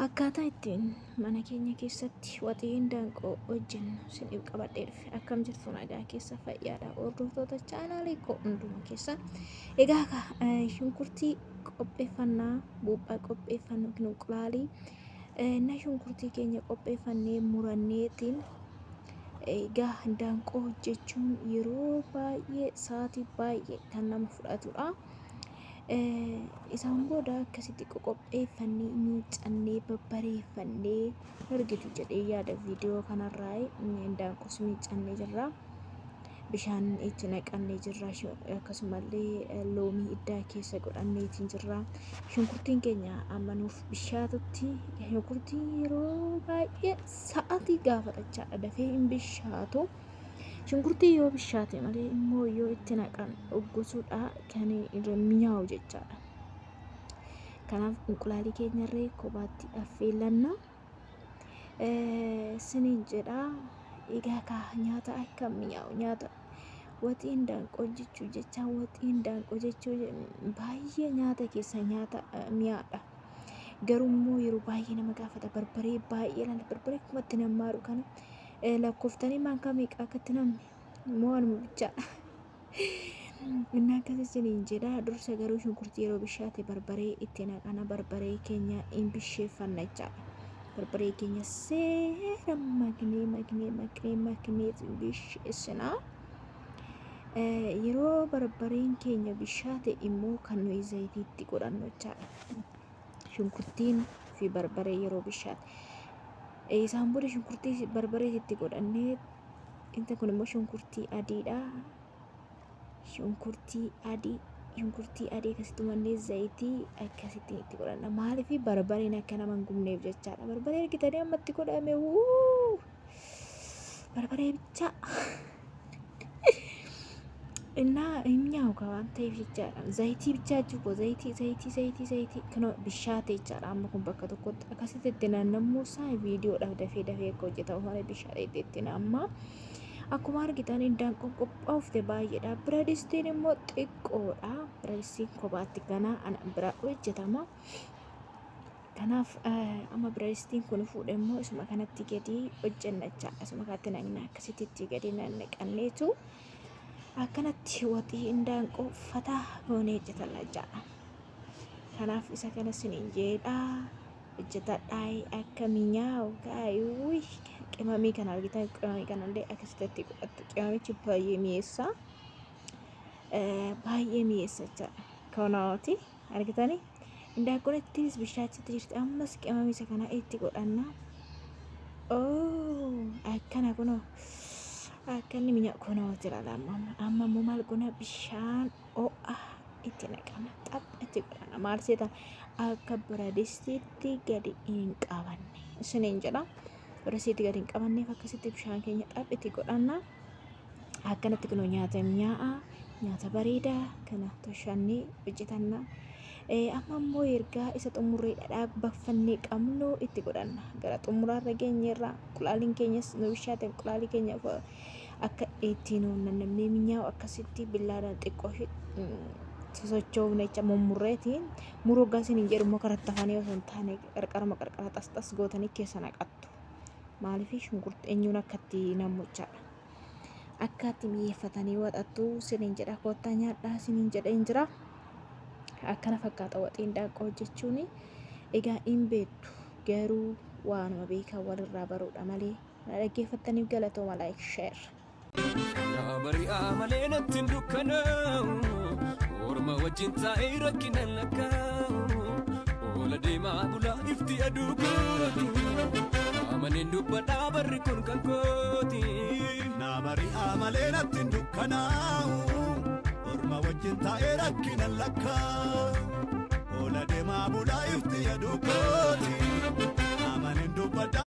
Akkaataa ittiin mana keenya keessatti waxii indaanqoo hojjennu isiniif qabadhee dhufe. Akkam jirtu nagaa keessa fayyaadha hordoftoota chaanaalii koo hunduma keessa. Egaa shunkurtii qopheeffannaa buuphaa qopheeffannu inqulaalii na shunkurtii keenya qopheeffannee muranneetiin egaa indaanqoo hojjechuun yeroo baay'ee sa'aatii baay'ee kan nama fudhatudha. Isaan booda akkasitti qopheeffannee miiccannee babbareeffannee argitu jedhee yaada viidiyoo kanarraa indaanqoo miiccannee jirra. Bishaan itti naqannee jirra. Akkasumallee loomii iddaa keessa godhanneetiin jirra. Shunkurtiin keenya amma nuuf bishaatutti shunkurtiin yeroo baay'ee sa'aatii gaafatachaadha dafee hin bishaatu. Shunkurtii yoo bishaate malee immoo yoo itti naqan uggisuudha kan irra mi'aawu jechaadha. Kanaaf inqulaalii keenyarree kophaatti affeellanna. Siniin jedha egaa nyaata akka mi'aawu nyaata waxii indaanqoo jechuu jecha waxii indaanqoo jechuu baay'ee nyaata keessa nyaata mi'aadha. Garuu immoo yeroo baay'ee nama gaafata barbaree baay'ee laala barbaree kumatti namaaru kana lakkoftanii maankaa meeqa akkatti namni mo'anuma bichaadha. Inni akkasii siniin jedha. Dursa garuu shunkurtii yeroo bishaate barbaree itti naqana. Barbaree keenya hin bisheeffanna jechaadha. Barbaree keenya seera maknee bisheessina. Yeroo barbareen keenya bishaate immoo kan nuyi zayitiitti godhannu jechaadha. Shunkurtiin fi barbaree yeroo bishaate isaan booda shunkurtii barbaree itti godhannee inta kun immoo shunkurtii adiidha. Shunkurtii adii akkasitti mannee zayitii akkasitti itti godhanna. Maaliif barbareen akka nama hin gubneef jechaadha. Barbaree argitanii ammatti godhame barbaree bicha እና እኛው ከዋንተ ይፍጫላ zaይቲ ብቻ ጅቦ zaይቲ ከኖ ቢሻቴ ይቻላል አመኩን በከተኮት አካሰተ ደናነሙ ሳይ ቪዲዮ ደፌ ቆይታው ሆነ ቢሻቴ ደትናማ አኩማ አርጊታን እንዳንቆን ቆጳውፍቴ ባየዳ ብረዲስቲን ሞ ጥቆዳ ብረዲስቲን ኮባት ገና አና ብራ ወጀታማ ከናፍ አማ ብረዲስቲን ኩን ፉደሞ እስማ ከነቲ ገዲ ወጀነቻ እስማ ካተናና ከሲቲቲ ገዲ ነነቀኔቱ akkanatti waxii indaanqoo fataa goonee hojjetalla jechaadha. Kanaaf isa kana siniin jedha hojjetadhaa akka mi'aawu gaayuu qimamii kana argitan qimamii kanallee akkasitti godhattu. Qimamichi baay'ee mi'eessa jechaadha. Kanaati argitanii indaanqoon ittis bishaachatti jirti. Ammas qimamii isa kana itti godhanna. Akkana kunoo akkanni minya kono jirala amma maal gona bishaan itti naqama xap itti godhana maal seetan akka biradistiitti gadi hin qabanne isiniin jedha. Biradistiitti gadi hin qabanneef akkasitti bishaan keenya xap itti godhanna. Akkanatti kunoo nyaata mi'aa'a nyaata bareedaa kana toshannee hojjetanna. Amma immoo ergaa isa xumurree dhadhaa baffannee qabnu itti godhanna. Gara xumuraarra geenyeerra inqulaaliin keenyas nu bishaate inqulaalii keenya akka ittiin namni mi'aawu akkasitti billaadhaan xiqqoo sosochoofne jecha mummurreetiin muruu gaasiin hin jedhu immoo karatti afanii osoo hin taane qarqara xas gootanii keessa naqattu. Maaliif shunkurtii eenyuun akkatti namuchaadha. Akkatti mi'eeffatanii waxattu siniin jedha koottaa nyaadhaa siniin jedha hin jira. Akkana fakkaata waxii indaanqoo hojjechuun egaa hin beektu garuu waanuma beekan walirraa baruudha malee dhaggeeffattaniif galatooma like share. Bari'aa malee natti dukkana'u orma wajjin taa'ee rakkina lakkaa'u oola deemaa bulaa ifti aduu kooti amaneen dubbadhaa barri kun kan kooti. Bari'aa malee natti dukkana'u orma wajjin taa'ee rakkina lakkaa'u.